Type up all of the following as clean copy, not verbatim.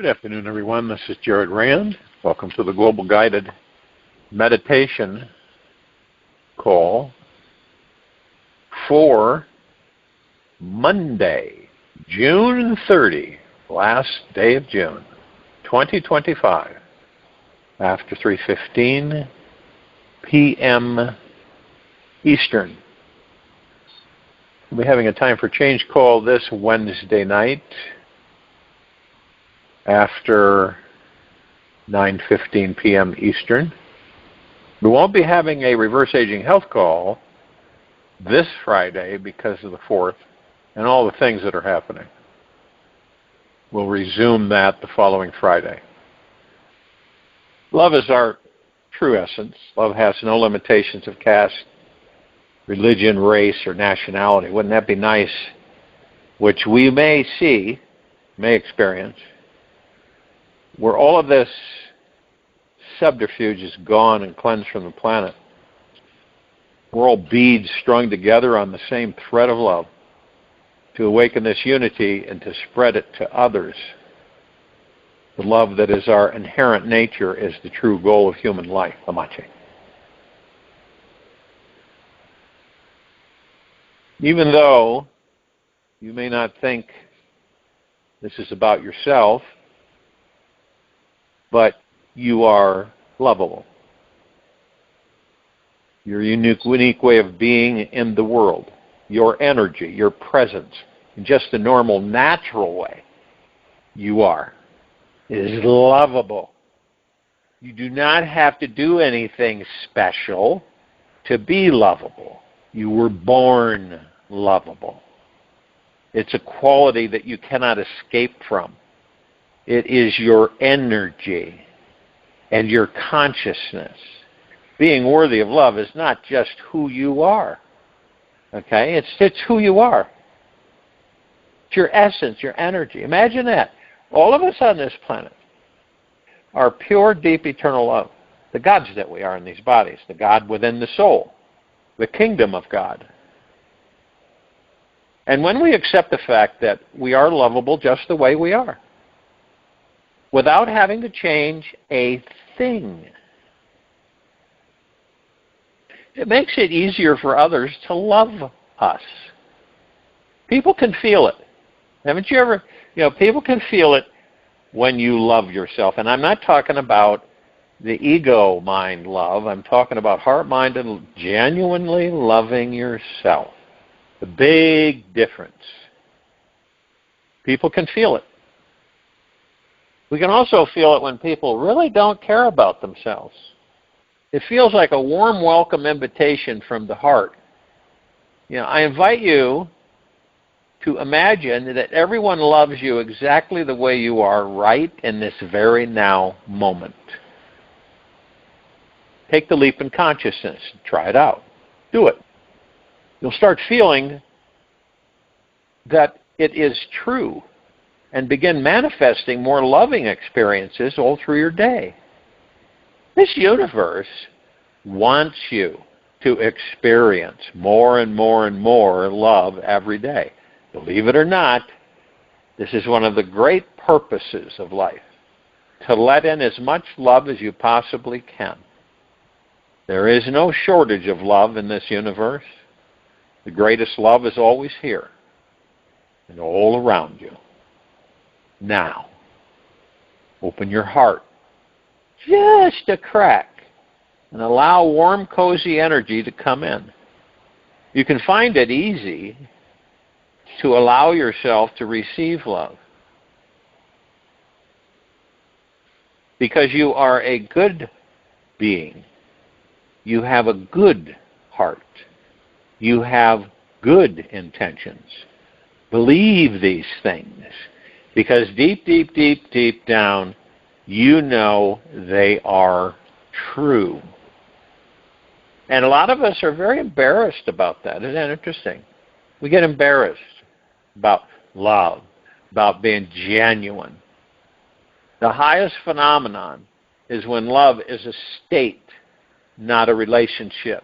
afternoon, everyone. This is RAND. Welcome to the Global Guided Meditation Call for Monday, June 30, last day of June, 2025, after 3:15 p.m. Eastern. We'll be having a time for change call this Wednesday night after 9:15 p.m. Eastern. We won't be having a reverse aging health call this Friday because of the 4th and all the things that are happening. We'll resume that the following Friday. Love is our true essence. Love has no limitations of caste, religion, race, or nationality. Wouldn't that be nice? Which we may see, may experience, where all of this subterfuge is gone and cleansed from the planet. We're all beads strung together on the same thread of love to awaken this unity and to spread it to others. The love that is our inherent nature is the true goal of human life. Amache. Even though you may not think this is about yourself, but you are lovable. Your unique way of being in the world, your energy, your presence, in just a normal, natural way, you are, is lovable. You do not have to do anything special to be lovable. You were born lovable. It's a quality that you cannot escape from. It is your energy and your consciousness. Being worthy of love is not just who you are. Okay? It's who you are. It's your essence, your energy. Imagine that. All of us on this planet are pure, deep, eternal love. The gods that we are in these bodies. The God within the soul. The kingdom of God. And when we accept the fact that we are lovable just the way we are, without having to change a thing, it makes it easier for others to love us. People can feel it. Haven't you ever, people can feel it when you love yourself. And I'm not talking about the ego mind love. I'm talking about heart, mind, and genuinely loving yourself. The big difference. People can feel it. We can also feel it when people really don't care about themselves. It feels like a warm welcome invitation from the heart. I invite you to imagine that everyone loves you exactly the way you are right in this very now moment. Take the leap in consciousness. Try it out. Do it. You'll start feeling that it is true and begin manifesting more loving experiences all through your day. This universe wants you to experience more and more and more love every day. Believe it or not, this is one of the great purposes of life, to let in as much love as you possibly can. There is no shortage of love in this universe. The greatest love is always here and all around you. Now, open your heart just a crack and allow warm, cozy energy to come in. You can find it easy to allow yourself to receive love because you are a good being. You have a good heart. You have good intentions. Believe these things. Because deep, deep, deep, deep down, you know they are true. And a lot of us are very embarrassed about that. Isn't that interesting? We get embarrassed about love, about being genuine. The highest phenomenon is when love is a state, not a relationship.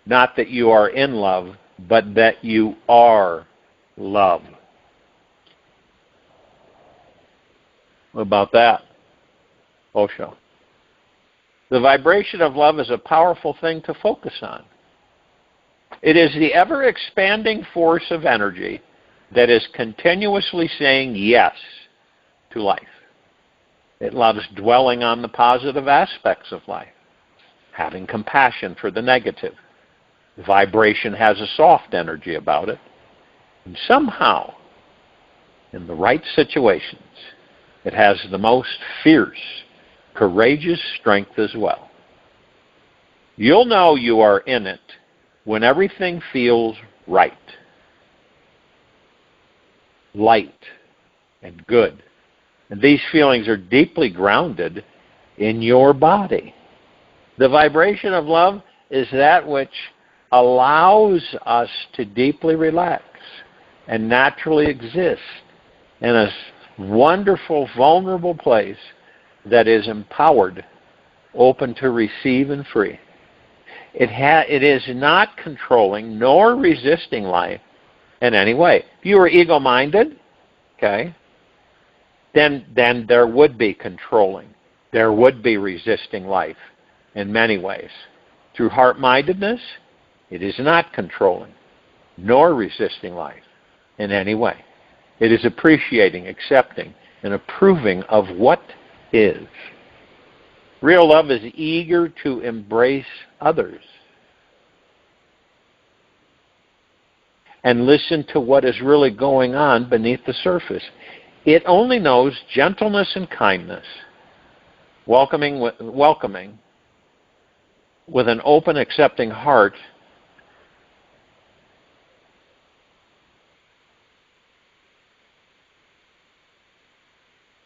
Not that you are in love, but that you are love. What about that? Osho. The vibration of love is a powerful thing to focus on. It is the ever-expanding force of energy that is continuously saying yes to life. It loves dwelling on the positive aspects of life, having compassion for the negative. The vibration has a soft energy about it. And somehow, in the right situations, it has the most fierce, courageous strength as well. You'll know you are in it when everything feels right, light, and good. And these feelings are deeply grounded in your body. The vibration of love is that which allows us to deeply relax and naturally exist in a wonderful, vulnerable place that is empowered, open to receive and free. It is not controlling nor resisting life in any way. If you were ego-minded, okay, then there would be controlling. There would be resisting life in many ways. Through heart-mindedness, it is not controlling nor resisting life in any way. It is appreciating, accepting, and approving of what is. Real love is eager to embrace others and listen to what is really going on beneath the surface. It only knows gentleness and kindness, welcoming with an open, accepting heart,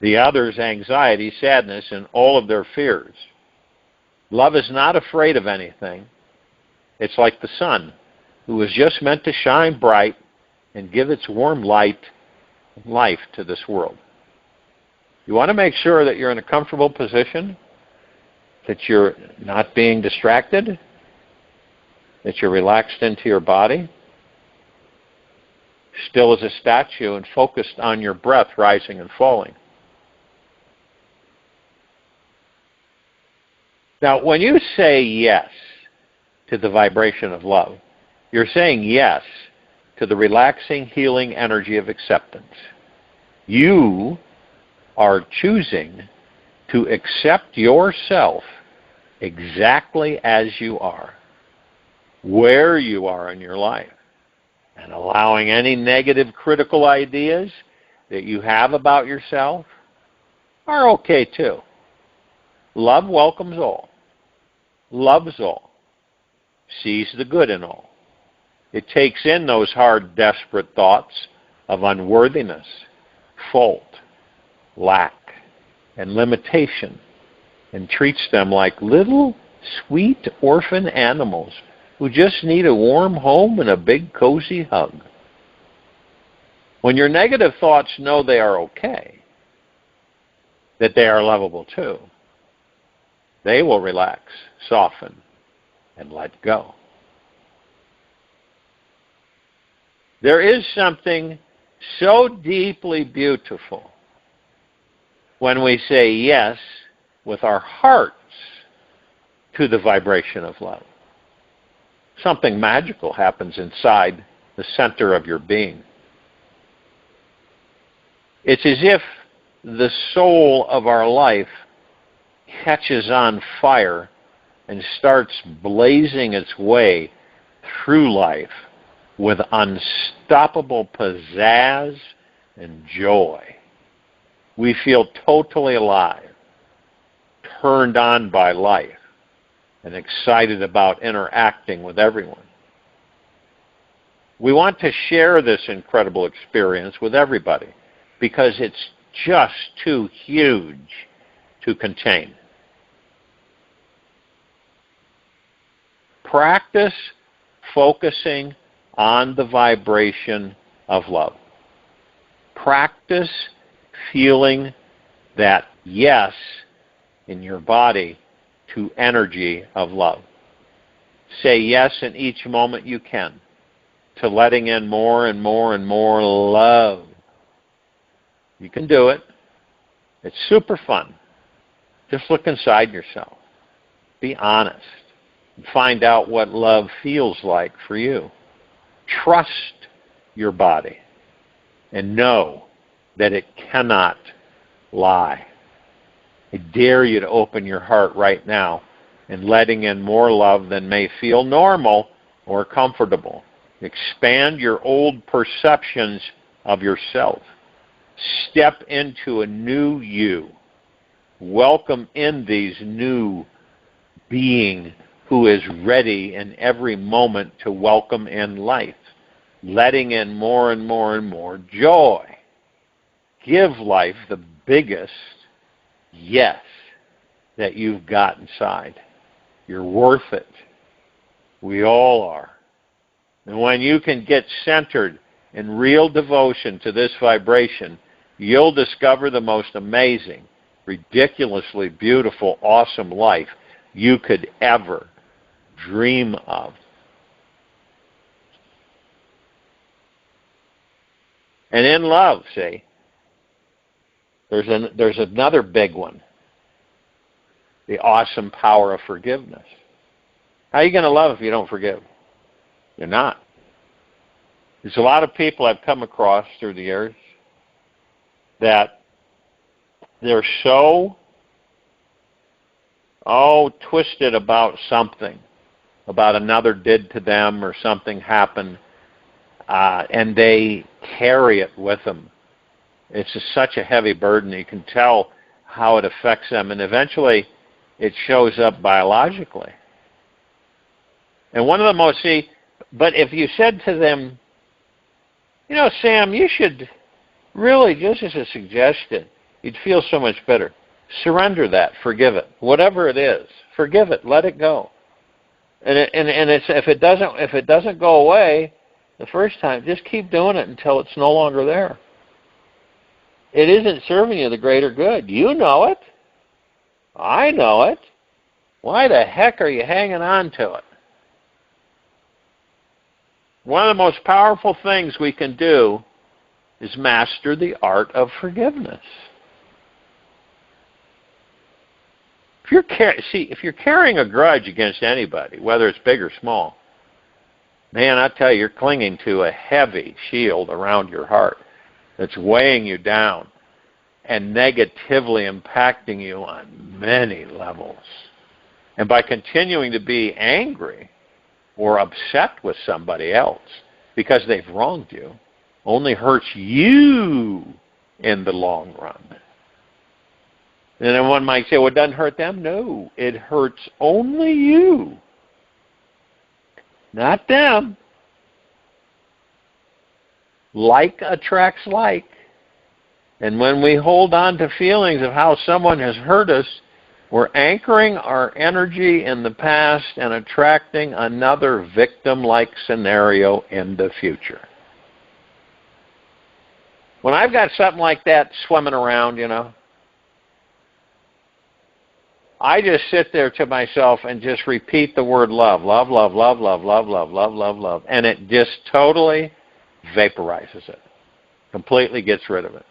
the other's anxiety, sadness, and all of their fears. Love is not afraid of anything. It's like the sun, who is just meant to shine bright and give its warm light and life to this world. You want to make sure that you're in a comfortable position, that you're not being distracted, that you're relaxed into your body, still as a statue and focused on your breath rising and falling. Now, when you say yes to the vibration of love, you're saying yes to the relaxing, healing energy of acceptance. You are choosing to accept yourself exactly as you are, where you are in your life, and allowing any negative critical ideas that you have about yourself are okay too. Love welcomes all, loves all, sees the good in all. It takes in those hard, desperate thoughts of unworthiness, fault, lack, and limitation, and treats them like little, sweet orphan animals who just need a warm home and a big, cozy hug. When your negative thoughts know they are okay, that they are lovable too, they will relax, soften, and let go. There is something so deeply beautiful when we say yes with our hearts to the vibration of love. Something magical happens inside the center of your being. It's as if the soul of our life catches on fire and starts blazing its way through life with unstoppable pizzazz and joy. We feel totally alive, turned on by life, and excited about interacting with everyone. We want to share this incredible experience with everybody because it's just too huge to contain. Practice focusing on the vibration of love. Practice feeling that yes in your body to energy of love. Say yes in each moment you can to letting in more and more and more love. You can do it. It's super fun. Just look inside yourself. Be honest. And find out what love feels like for you. Trust your body and know that it cannot lie. I dare you to open your heart right now and letting in more love than may feel normal or comfortable. Expand your old perceptions of yourself. Step into a new you. Welcome in these new being who is ready in every moment to welcome in life, letting in more and more and more joy. Give life the biggest yes that you've got inside. You're worth it. We all are. And when you can get centered in real devotion to this vibration, you'll discover the most amazing, ridiculously beautiful, awesome life you could ever dream of. And in love, see, there's another big one. The awesome power of forgiveness. How are you going to love if you don't forgive? You're not. There's a lot of people I've come across through the years that they're so twisted about something, about another did to them or something happened, and they carry it with them. It's such a heavy burden. You can tell how it affects them, and eventually it shows up biologically. And one of the most, but if you said to them, Sam, you should really, just as a suggestion, you'd feel so much better. Surrender that. Forgive it. Whatever it is, forgive it. Let it go. And if it doesn't go away the first time, just keep doing it until it's no longer there. It isn't serving you the greater good. You know it. I know it. Why the heck are you hanging on to it? One of the most powerful things we can do is master the art of forgiveness. If you're carrying a grudge against anybody, whether it's big or small, man, I tell you, you're clinging to a heavy shield around your heart that's weighing you down and negatively impacting you on many levels. And by continuing to be angry or upset with somebody else because they've wronged you, only hurts you in the long run. And then one might say, well, it doesn't hurt them. No, it hurts only you, not them. Like attracts like. And when we hold on to feelings of how someone has hurt us, we're anchoring our energy in the past and attracting another victim-like scenario in the future. When I've got something like that swimming around, I just sit there to myself and just repeat the word love. Love, love, love, love, love, love, love, love, love. And it just totally vaporizes it. Completely gets rid of it.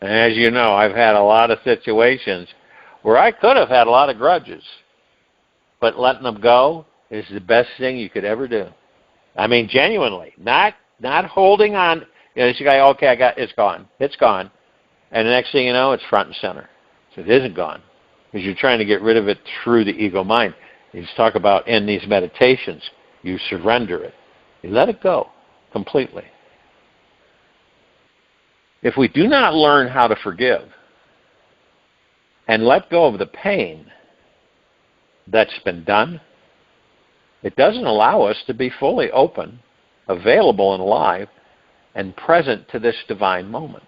And as you know, I've had a lot of situations where I could have had a lot of grudges. But letting them go is the best thing you could ever do. I mean, genuinely. Not holding on. This guy, okay, it's gone. It's gone. And the next thing you know, it's front and center. So it isn't gone. Because you're trying to get rid of it through the ego mind. You just talk about in these meditations, you surrender it. You let it go completely. If we do not learn how to forgive and let go of the pain that's been done, it doesn't allow us to be fully open, available and alive, and present to this divine moment.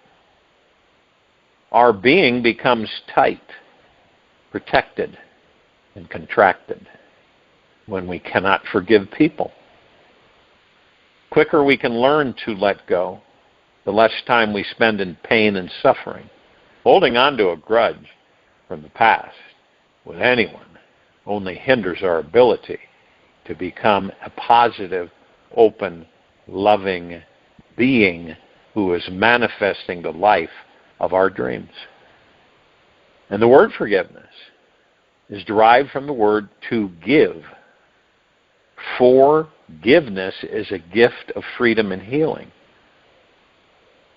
Our being becomes tight, protected, and contracted when we cannot forgive people. The quicker we can learn to let go, the less time we spend in pain and suffering. Holding on to a grudge from the past with anyone only hinders our ability to become a positive, open, loving being who is manifesting the life of our dreams. And the word forgiveness is derived from the word to give. Forgiveness is a gift of freedom and healing.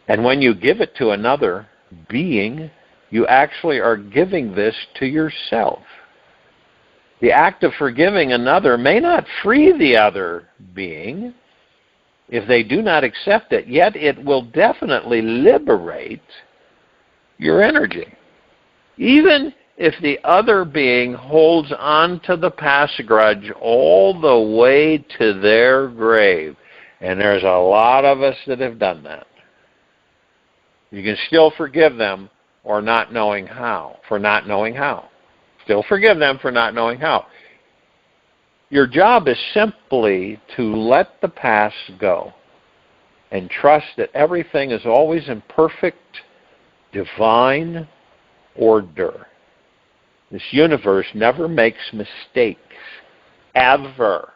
And when you give it to another being, you actually are giving this to yourself. The act of forgiving another may not free the other being if they do not accept it, yet it will definitely liberate your energy. Even if the other being holds on to the past grudge all the way to their grave, and there's a lot of us that have done that, you can still forgive them for not knowing how. Still forgive them for not knowing how. Your job is simply to let the past go and trust that everything is always in perfect, divine order. This universe never makes mistakes, ever.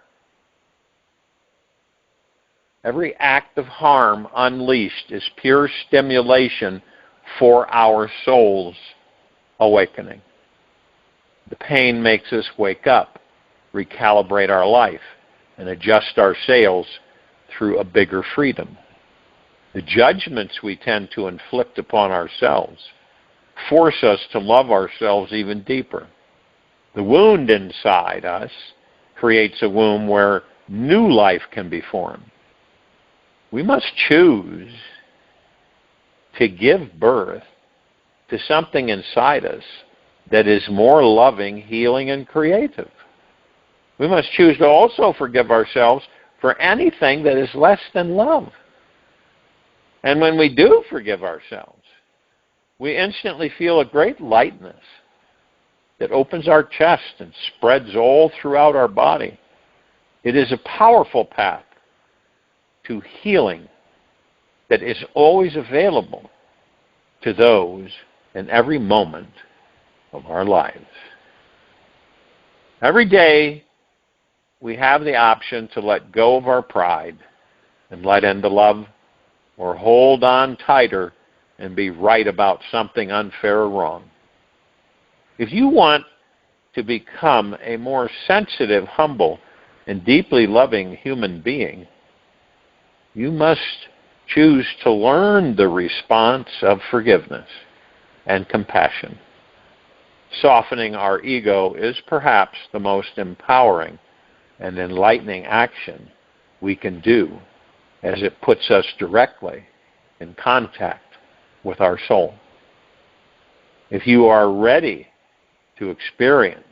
Every act of harm unleashed is pure stimulation for our soul's awakening. The pain makes us wake up, recalibrate our life, and adjust our sails through a bigger freedom. The judgments we tend to inflict upon ourselves force us to love ourselves even deeper. The wound inside us creates a womb where new life can be formed. We must choose to give birth to something inside us that is more loving, healing, and creative. We must choose to also forgive ourselves for anything that is less than love. And when we do forgive ourselves, we instantly feel a great lightness that opens our chest and spreads all throughout our body. It is a powerful path to healing that is always available to those in every moment of our lives. Every day, we have the option to let go of our pride and let in the love, or hold on tighter and be right about something unfair or wrong. If you want to become a more sensitive, humble, and deeply loving human being, you must choose to learn the response of forgiveness and compassion. Softening our ego is perhaps the most empowering and enlightening action we can do, as it puts us directly in contact with our soul. If you are ready to experience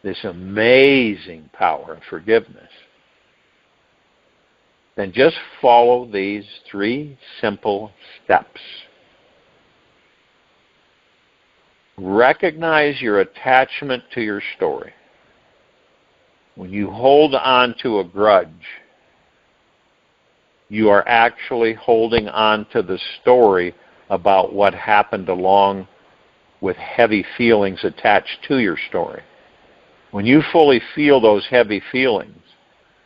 this amazing power of forgiveness, then just follow these 3 simple steps. Recognize your attachment to your story. When you hold on to a grudge, you are actually holding on to the story about what happened, along with heavy feelings attached to your story. When you fully feel those heavy feelings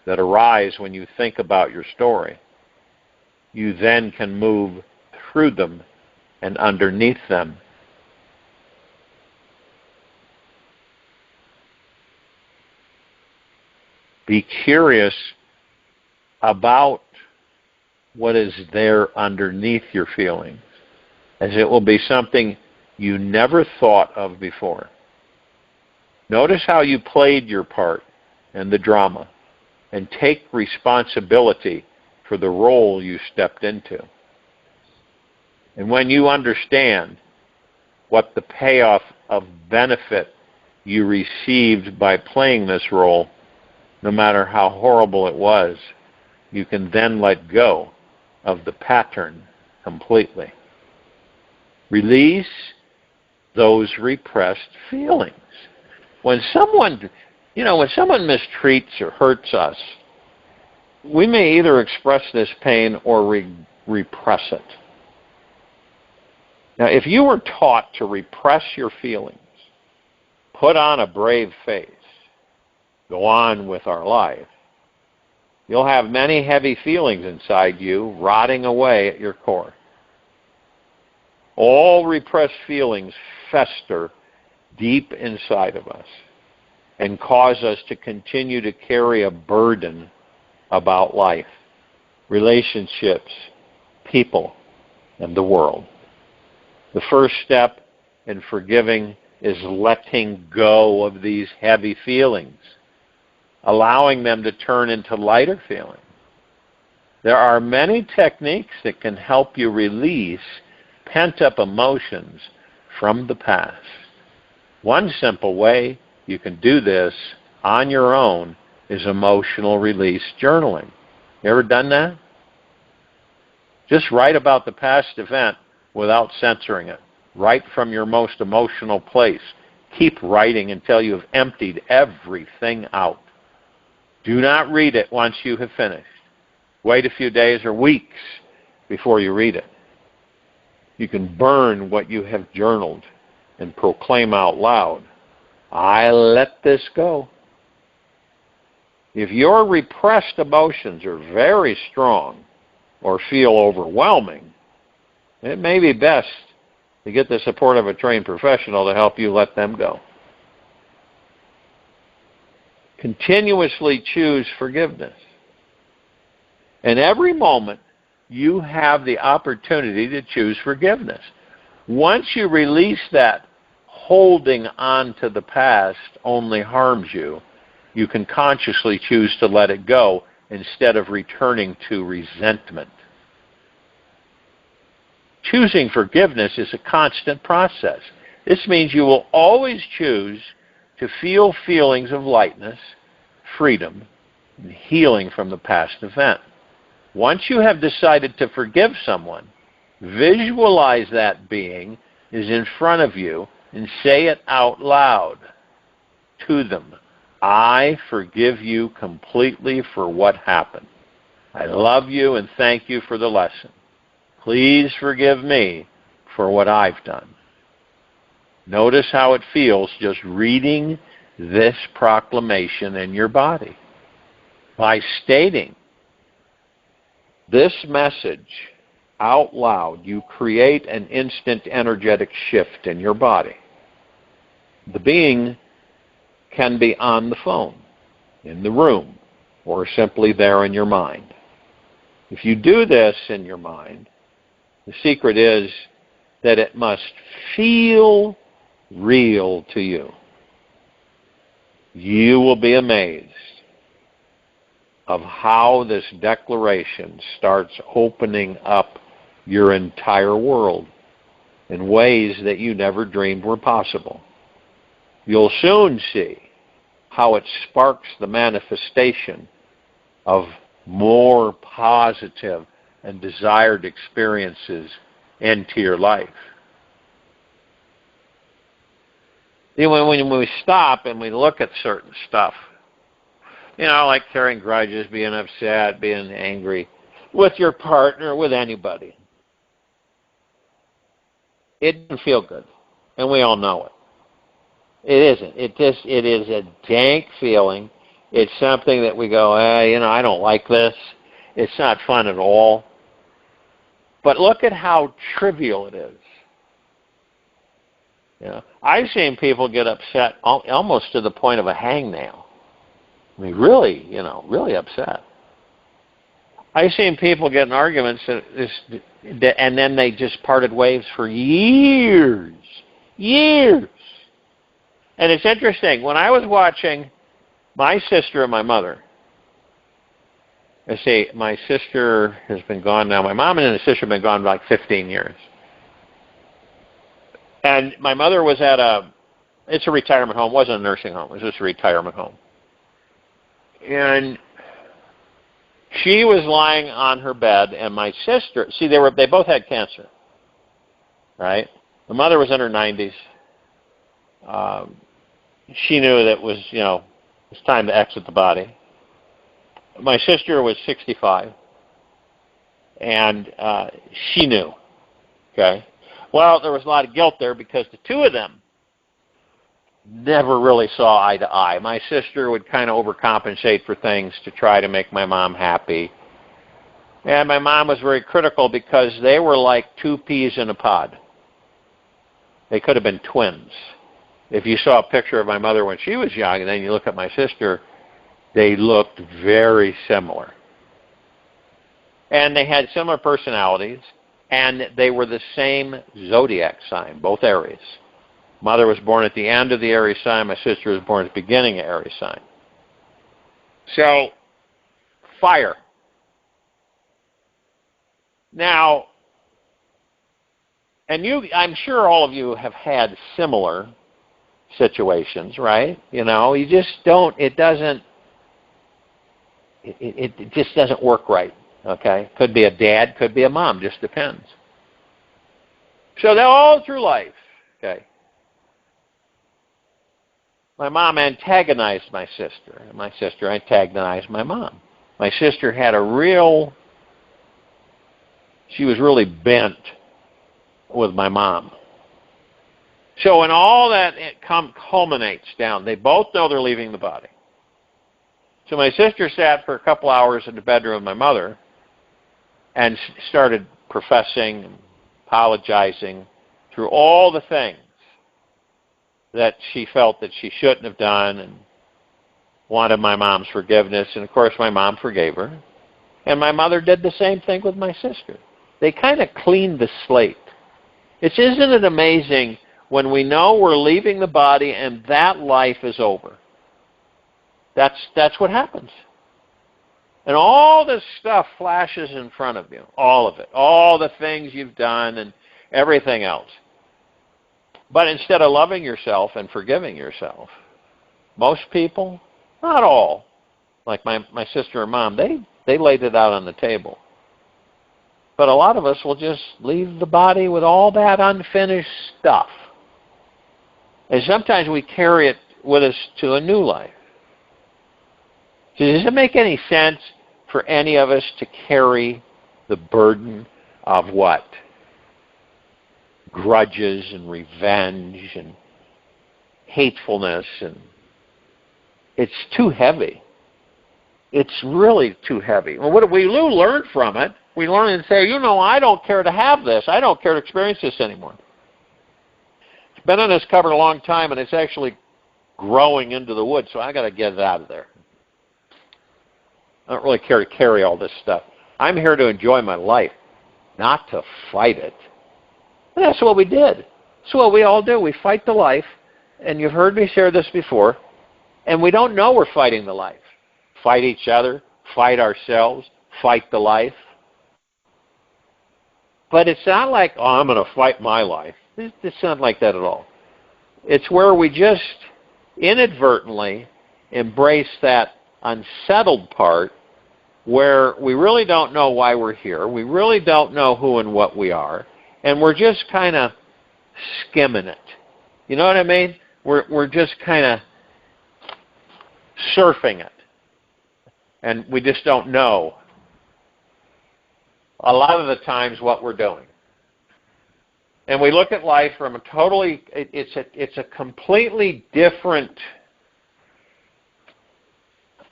that arise when you think about your story, you then can move through them and underneath them. Be curious about what is there underneath your feelings, as it will be something you never thought of before. Notice how you played your part in the drama, and take responsibility for the role you stepped into. And when you understand what the payoff of benefit you received by playing this role, no matter how horrible it was, you can then let go of the pattern completely. Release those repressed feelings. When someone mistreats or hurts us, we may either express this pain or repress it. Now, if you were taught to repress your feelings, put on a brave face, go on with our life, You'll have many heavy feelings inside you, rotting away at your core. All repressed feelings fester deep inside of us and cause us to continue to carry a burden about life, relationships, people, and the world. The first step in forgiving is letting go of these heavy feelings, allowing them to turn into lighter feelings. There are many techniques that can help you release pent-up emotions from the past. One simple way you can do this on your own is emotional release journaling. You ever done that? Just write about the past event without censoring it. Write from your most emotional place. Keep writing until you have emptied everything out. Do not read it once you have finished. Wait a few days or weeks before you read it. You can burn what you have journaled and proclaim out loud, I let this go. If your repressed emotions are very strong or feel overwhelming, it may be best to get the support of a trained professional to help you let them go. Continuously choose forgiveness. In every moment, you have the opportunity to choose forgiveness. Once you release that holding on to the past only harms you, you can consciously choose to let it go instead of returning to resentment. Choosing forgiveness is a constant process. This means you will always choose to feel feelings of lightness, freedom, and healing from the past event. Once you have decided to forgive someone, visualize that being is in front of you and say it out loud to them. I forgive you completely for what happened. I love you and thank you for the lesson. Please forgive me for what I've done. Notice how it feels just reading this proclamation in your body. By stating this message out loud, you create an instant energetic shift in your body. The being can be on the phone, in the room, or simply there in your mind. If you do this in your mind, the secret is that it must feel real to you. You will be amazed of how this declaration starts opening up your entire world in ways that you never dreamed were possible. You'll soon see how it sparks the manifestation of more positive and desired experiences into your life. When we stop and we look at certain stuff, like carrying grudges, being upset, being angry with your partner, with anybody, it doesn't feel good, and we all know it. It isn't. It is a dank feeling. It's something that we go, I don't like this. It's not fun at all. But look at how trivial it is. I've seen people get upset almost to the point of a hangnail. I mean, really, really upset. I've seen people get in arguments and then they just parted ways for years. And it's interesting. When I was watching my sister and my mother, my sister has been gone now. My mom and sister have been gone like 15 years. And my mother was it's a retirement home. It wasn't a nursing home. It was just a retirement home. And she was lying on her bed, and my sister, they both had cancer, right? The mother was in her 90s. She knew that it was time to exit the body. My sister was 65, and she knew, okay? Well, there was a lot of guilt there because the two of them never really saw eye to eye. My sister would kind of overcompensate for things to try to make my mom happy. And my mom was very critical because they were like two peas in a pod. They could have been twins. If you saw a picture of my mother when she was young and then you look at my sister, they looked very similar. And they had similar personalities, and they were the same zodiac sign, both Aries. Mother was born at the end of the Aries sign. My sister was born at the beginning of Aries sign. So, fire. Now, and I'm sure all of you have had similar situations, right? You know, you just don't, it just doesn't work right, okay? Could be a dad, could be a mom, just depends. So they're all through life, okay? My mom antagonized my sister, and my sister antagonized my mom. My sister had she was really bent with my mom. So when all that culminates down, they both know they're leaving the body. So my sister sat for a couple hours in the bedroom with my mother and started professing and apologizing through all the things that she felt that she shouldn't have done and wanted my mom's forgiveness. And, of course, my mom forgave her. And my mother did the same thing with my sister. They kind of cleaned the slate. Isn't it amazing when we know we're leaving the body and that life is over? That's what happens. And all this stuff flashes in front of you, all of it, all the things you've done and everything else. But instead of loving yourself and forgiving yourself, most people, not all, like my sister and mom, they laid it out on the table. But a lot of us will just leave the body with all that unfinished stuff. And sometimes we carry it with us to a new life. So does it make any sense for any of us to carry the burden of what? Grudges and revenge and hatefulness, and it's too heavy. It's really too heavy. Well, what do we learn from it? We learn and say, I don't care to have this. I don't care to experience this anymore. It's been on this cover a long time, and it's actually growing into the wood, so I got to get it out of there. I don't really care to carry all this stuff. I'm here to enjoy my life, not to fight it. And that's what we did. That's what we all do. We fight the life, and you've heard me share this before, and we don't know we're fighting the life. Fight each other, fight ourselves, fight the life. But it's not like, I'm going to fight my life. It's not like that at all. It's where we just inadvertently embrace that unsettled part where we really don't know why we're here. We really don't know who and what we are. And we're just kind of skimming it. You know what I mean? We're just kind of surfing it. And we just don't know a lot of the times what we're doing. And we look at life from it's a completely different,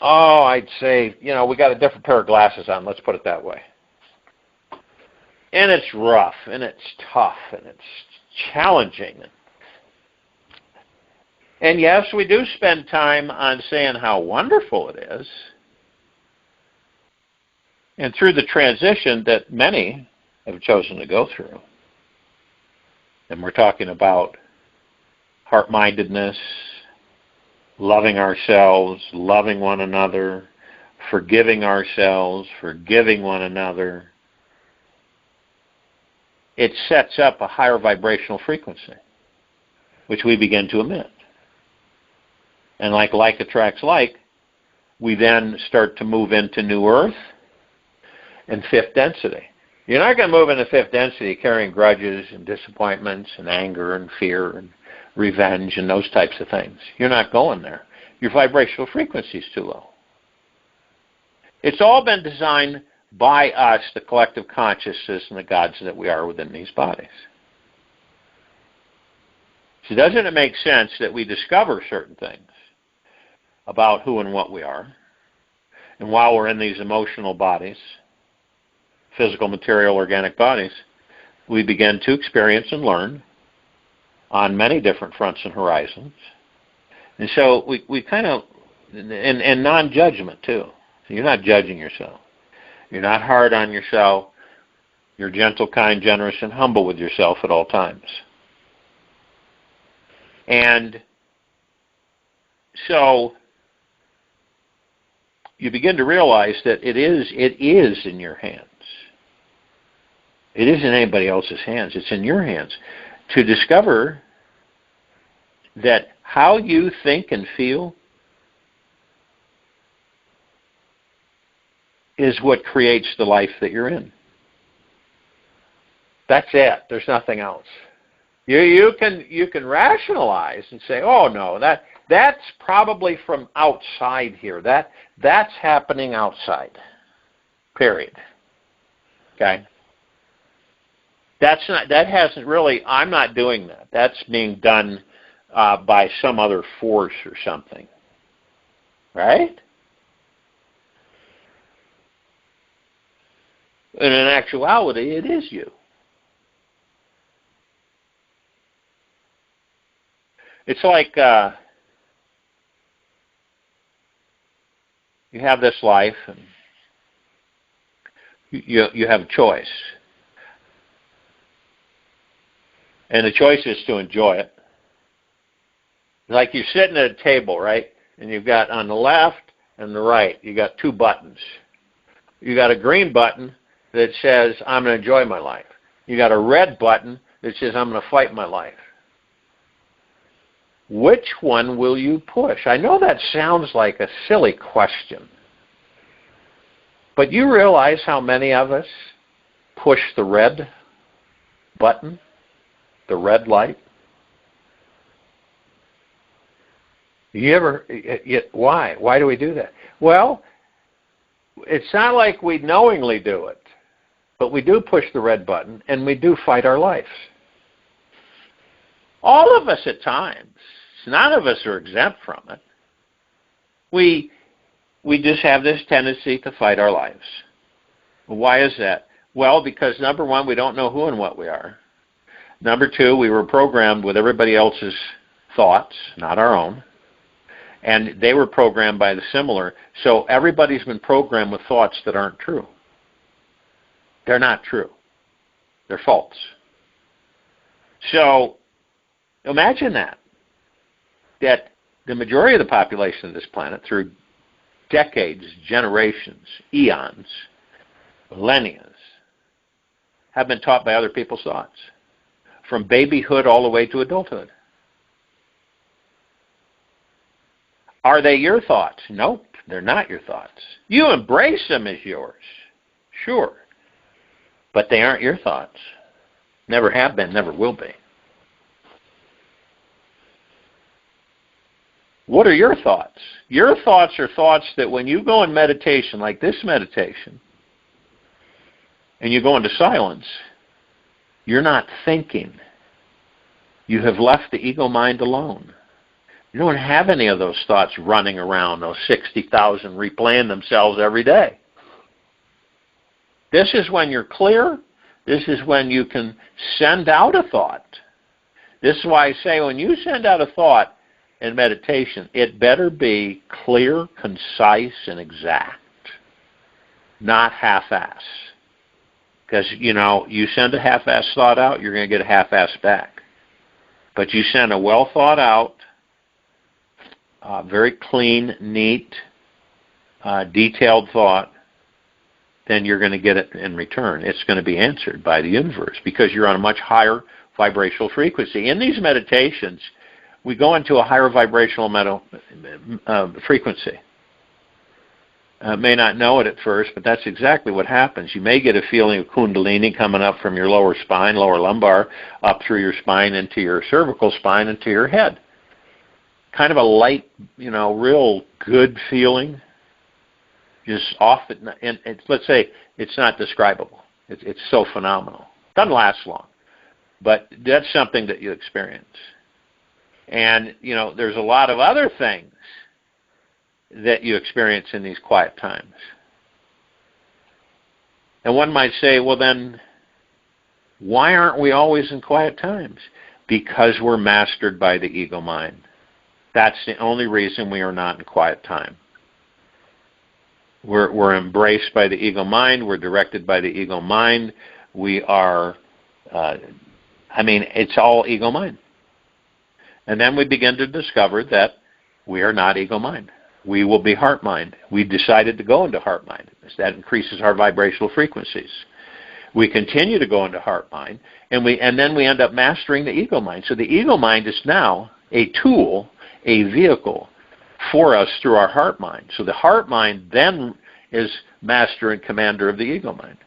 I'd say, we got a different pair of glasses on, let's put it that way. And it's rough, and it's tough, and it's challenging. And yes, we do spend time on saying how wonderful it is. And through the transition that many have chosen to go through. And we're talking about heart-mindedness, loving ourselves, loving one another, forgiving ourselves, forgiving one another. It sets up a higher vibrational frequency, which we begin to emit. And like attracts like, we then start to move into new earth and fifth density. You're not going to move into fifth density carrying grudges and disappointments and anger and fear and revenge and those types of things. You're not going there. Your vibrational frequency is too low. It's all been designed by us, the collective consciousness and the gods that we are within these bodies. So doesn't it make sense that we discover certain things about who and what we are? And while we're in these emotional bodies, physical, material, organic bodies, we begin to experience and learn on many different fronts and horizons. And so we kind of, and non-judgment too. So you're not judging yourself. You're not hard on yourself. You're gentle, kind, generous, and humble with yourself at all times. And so you begin to realize that it is in your hands. It isn't anybody else's hands. It's in your hands to discover that how you think and feel is what creates the life that you're in. That's it. There's nothing else. You can rationalize and say, oh no, that's probably from outside here. That's happening outside. Period. Okay? That hasn't really, I'm not doing that. That's being done by some other force or something. Right? And in actuality, it is you. It's like you have this life and you have a choice. And the choice is to enjoy it. Like you're sitting at a table, right? And you've got on the left and the right, you got two buttons. You got a green button that says, I'm going to enjoy my life. You got a red button that says, I'm going to fight my life. Which one will you push? I know that sounds like a silly question. But you realize how many of us push the red button, the red light? Why? Why do we do that? Well, it's not like we knowingly do it, but we do push the red button and we do fight our lives. All of us at times. None of us are exempt from it. We just have this tendency to fight our lives. Why is that? Well, because number one, we don't know who and what we are. Number two, we were programmed with everybody else's thoughts, not our own. And they were programmed by the similar. So everybody's been programmed with thoughts that aren't true. They're not true. They're false. So imagine that the majority of the population of this planet, through decades, generations, eons, millennia, have been taught by other people's thoughts, from babyhood all the way to adulthood. Are they your thoughts? Nope, they're not your thoughts. You embrace them as yours, sure, but they aren't your thoughts. Never have been, never will be. What are your thoughts? Your thoughts are thoughts that when you go in meditation, like this meditation, and you go into silence, you're not thinking. You have left the ego mind alone. You don't have any of those thoughts running around, those 60,000 replaying themselves every day. This is when you're clear. This is when you can send out a thought. This is why I say when you send out a thought in meditation, it better be clear, concise, and exact, not half-ass. Because, you send a half-ass thought out, you're going to get a half-ass back. But you send a well-thought-out, very clean, neat, detailed thought, then you're going to get it in return. It's going to be answered by the universe because you're on a much higher vibrational frequency. In these meditations, we go into a higher vibrational frequency. May not know it at first, but that's exactly what happens. You may get a feeling of kundalini coming up from your lower spine, lower lumbar, up through your spine into your cervical spine, into your head. Kind of a light, real good feeling. Just off it, and let's say it's not describable. It's so phenomenal. Doesn't last long, but that's something that you experience. And, there's a lot of other things that you experience in these quiet times. And one might say, well then, why aren't we always in quiet times? Because we're mastered by the ego mind. That's the only reason we are not in quiet time. We're embraced by the ego mind. We're directed by the ego mind. We are, it's all ego mind. And then we begin to discover that we are not ego mind. We will be heart mind. We decided to go into heart mind. That increases our vibrational frequencies. We continue to go into heart mind, and then we end up mastering the ego mind. So the ego mind is now a tool, a vehicle for us through our heart mind. So the heart mind then is master and commander of the ego mind.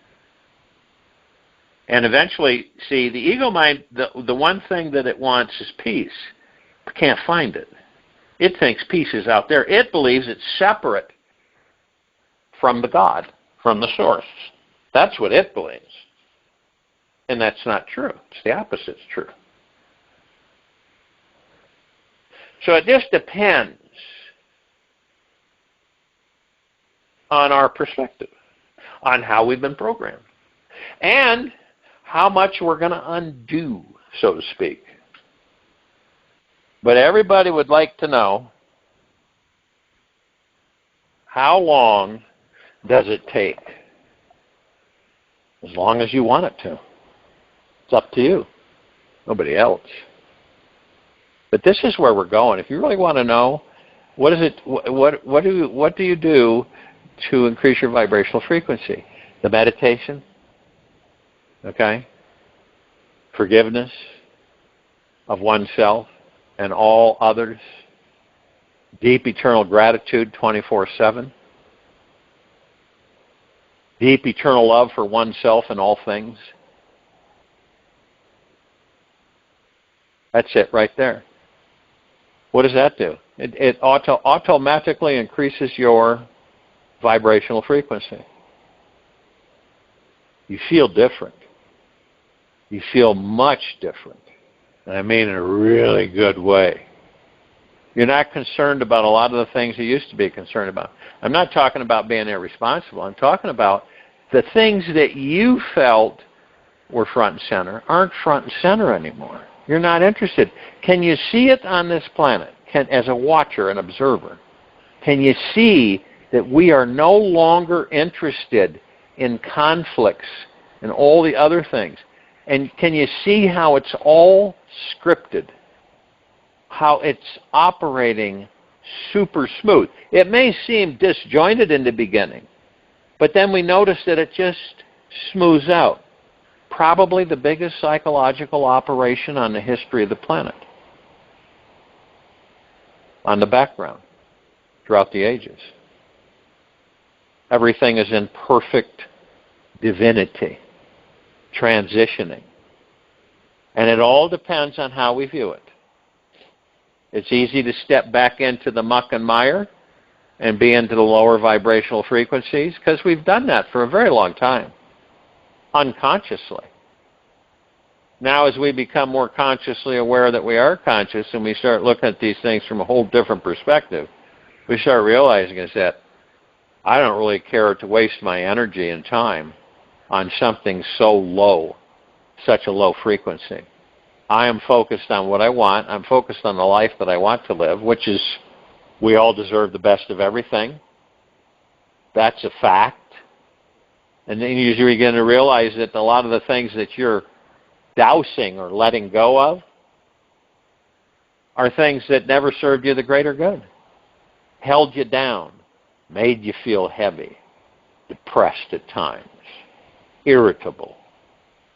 And eventually, see, the ego mind, the one thing that it wants is peace. It can't find it. It thinks peace is out there. It believes it's separate from the God, from the source. That's what it believes. And that's not true. It's the opposite's true. So it just depends on our perspective, on how we've been programmed, and how much we're going to undo, so to speak. But everybody would like to know, how long does it take? As long as you want it to. It's up to you. Nobody else. But this is where we're going. If you really want to know, what do you do to increase your vibrational frequency? The meditation, okay? Forgiveness of oneself and all others. Deep eternal gratitude 24/7. Deep eternal love for oneself and all things. That's it right there. What does that do? It automatically increases your vibrational frequency. You feel different. You feel much different. And I mean in a really good way. You're not concerned about a lot of the things you used to be concerned about. I'm not talking about being irresponsible. I'm talking about the things that you felt were front and center aren't front and center anymore. You're not interested. Can you see it on this planet? As a watcher, an observer, can you see that we are no longer interested in conflicts and all the other things? And can you see how it's all scripted? How it's operating super smooth. It may seem disjointed in the beginning, but then we notice that it just smooths out. Probably the biggest psychological operation on the history of the planet. On the background, throughout the ages. Everything is in perfect divinity, transitioning. And it all depends on how we view it. It's easy to step back into the muck and mire and be into the lower vibrational frequencies because we've done that for a very long time, unconsciously. Now as we become more consciously aware that we are conscious and we start looking at these things from a whole different perspective, we start realizing is that I don't really care to waste my energy and time on something so low, such a low frequency. I am focused on what I want. I'm focused on the life that I want to live, which is we all deserve the best of everything. That's a fact. And then you begin to realize that a lot of the things that you're dousing or letting go of are things that never served you the greater good. Held you down, made you feel heavy, depressed at times, irritable.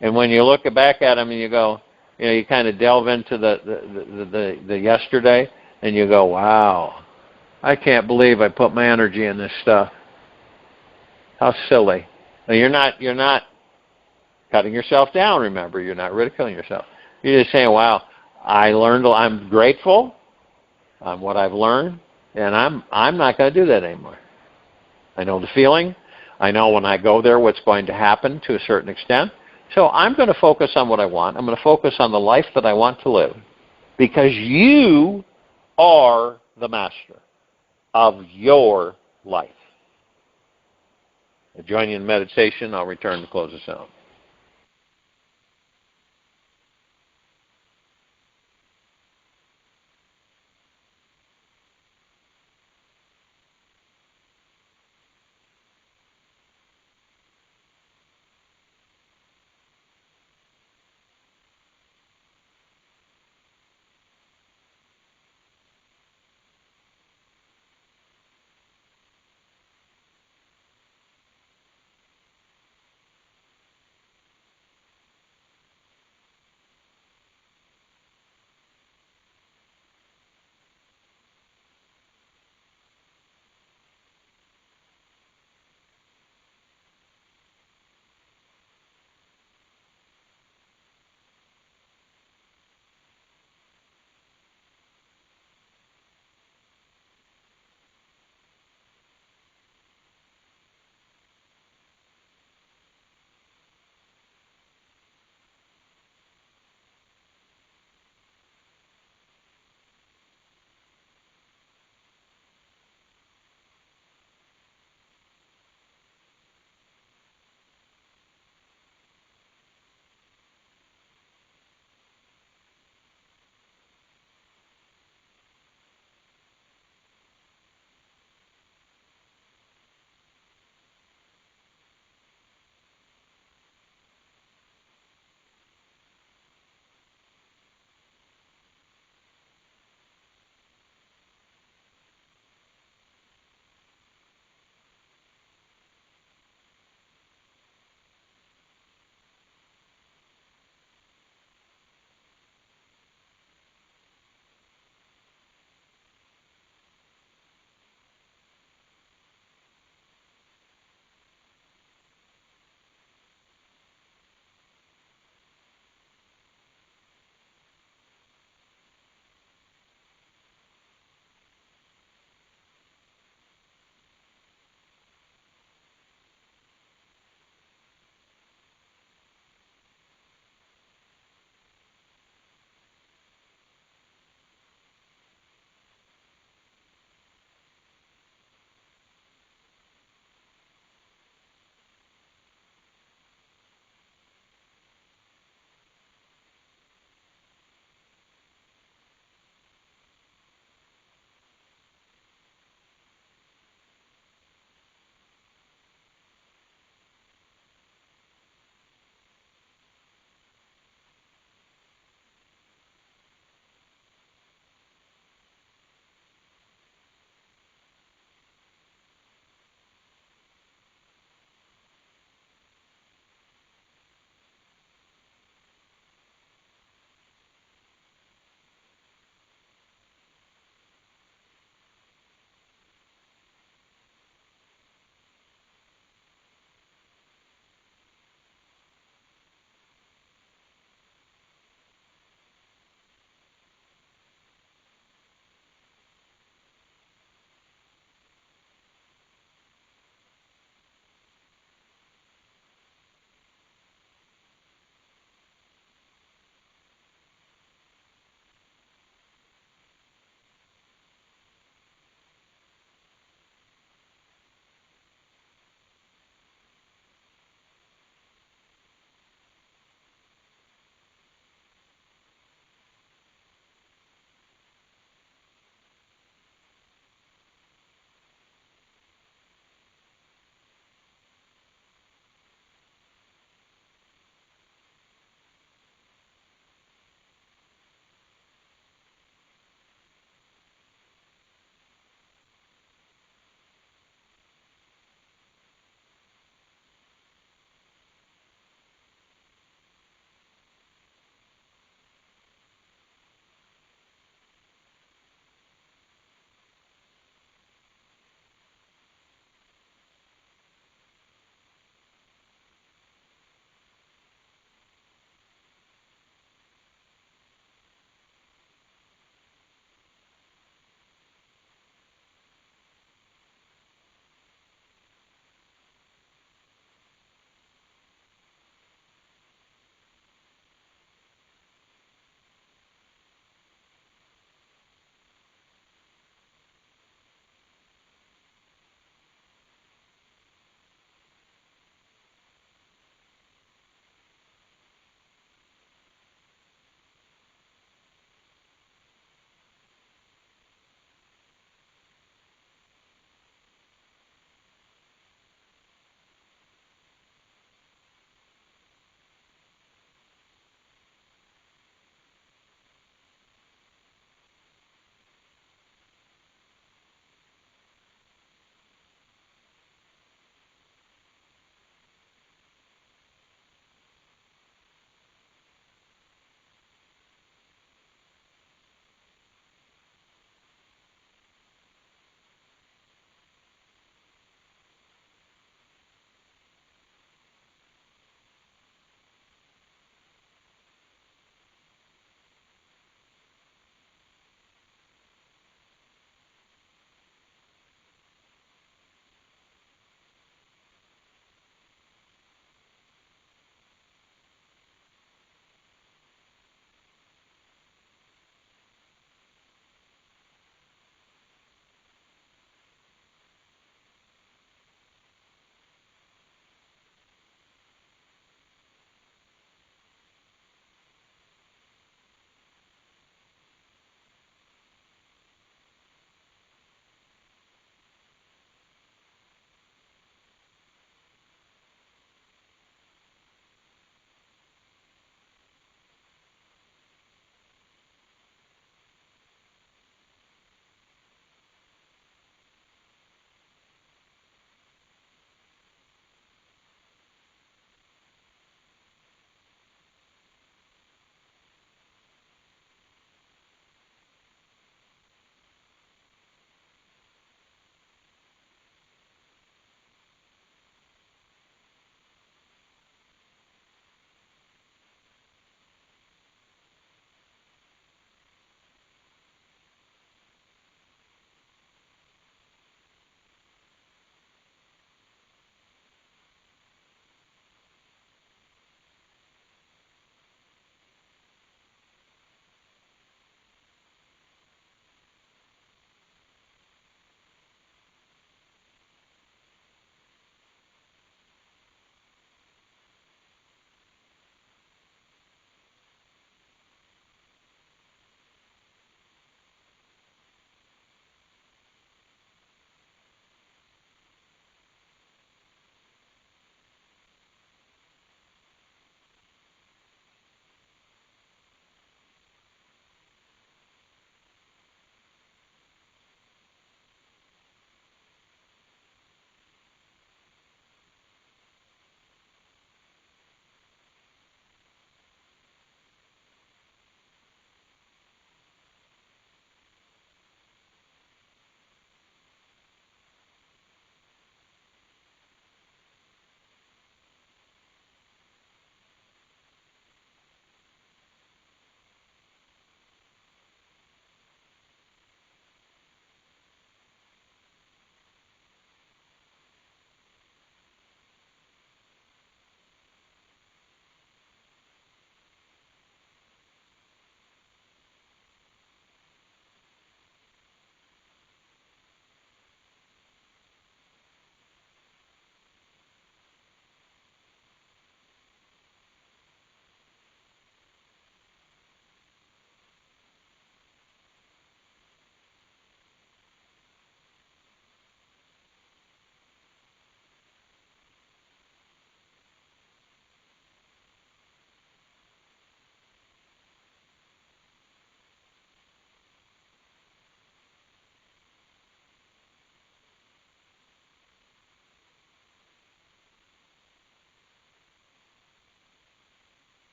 And when you look back at them and you go, you kind of delve into the yesterday and you go, wow, I can't believe I put my energy in this stuff. How silly. Now, you're not cutting yourself down, remember. You're not ridiculing yourself. You're just saying, wow, I'm grateful on what I've learned, and I'm not going to do that anymore. I know the feeling. I know when I go there what's going to happen to a certain extent. So I'm going to focus on what I want. I'm going to focus on the life that I want to live. because you are the master of your life. I join you in meditation. I'll return to close us out.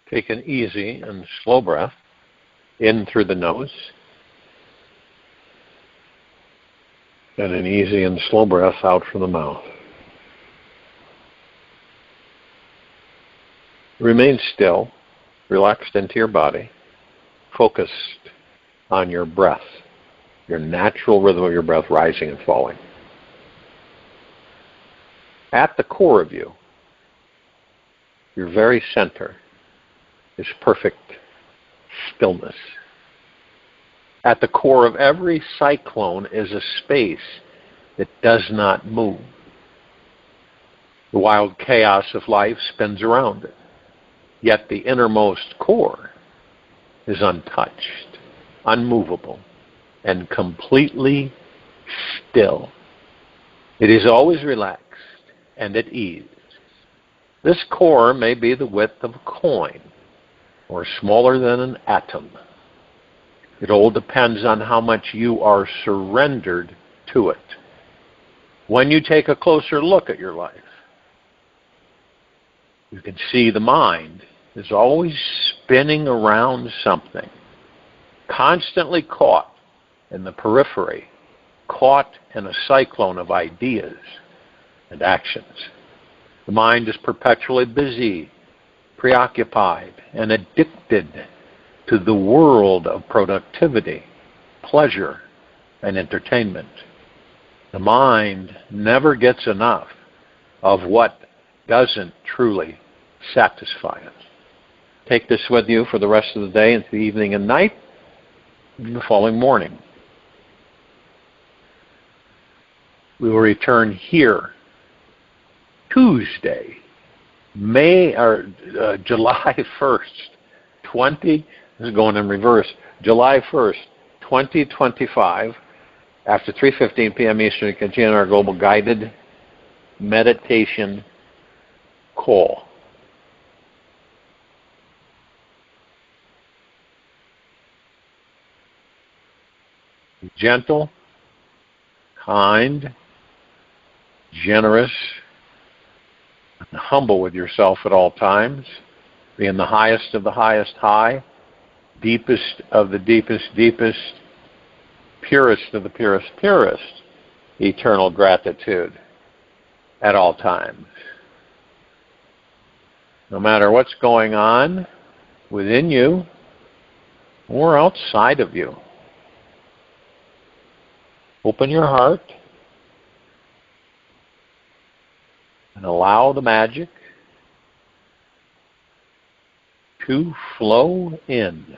Take an easy and slow breath in through the nose, and an easy and slow breath out from the mouth. Remain still, relaxed into your body, focused on your breath, your natural rhythm of your breath rising and falling. At the core of you, your very center, is perfect stillness. At the core of every cyclone is a space that does not move. The wild chaos of life spins around it. Yet the innermost core is untouched, unmovable, and completely still. It is always relaxed and at ease. This core may be the width of a coin or smaller than an atom. It all depends on how much you are surrendered to it. When you take a closer look at your life, you can see the mind is always spinning around something, constantly caught in the periphery, caught in a cyclone of ideas and actions. The mind is perpetually busy, preoccupied, and addicted to the world of productivity, pleasure, and entertainment. The mind never gets enough of what doesn't truly satisfy it. Take this with you for the rest of the day, into the evening and night, and the following morning. We will return here Tuesday, July 1st, this is going in reverse, July 1st, 2025, after 3:15 p.m. Eastern, to continue our global guided meditation call. Be gentle, kind, generous, and humble with yourself at all times. Be in the highest of the highest high, deepest of the deepest deepest, purest of the purest purest, eternal gratitude at all times. No matter what's going on within you or outside of you, open your heart and allow the magic to flow in.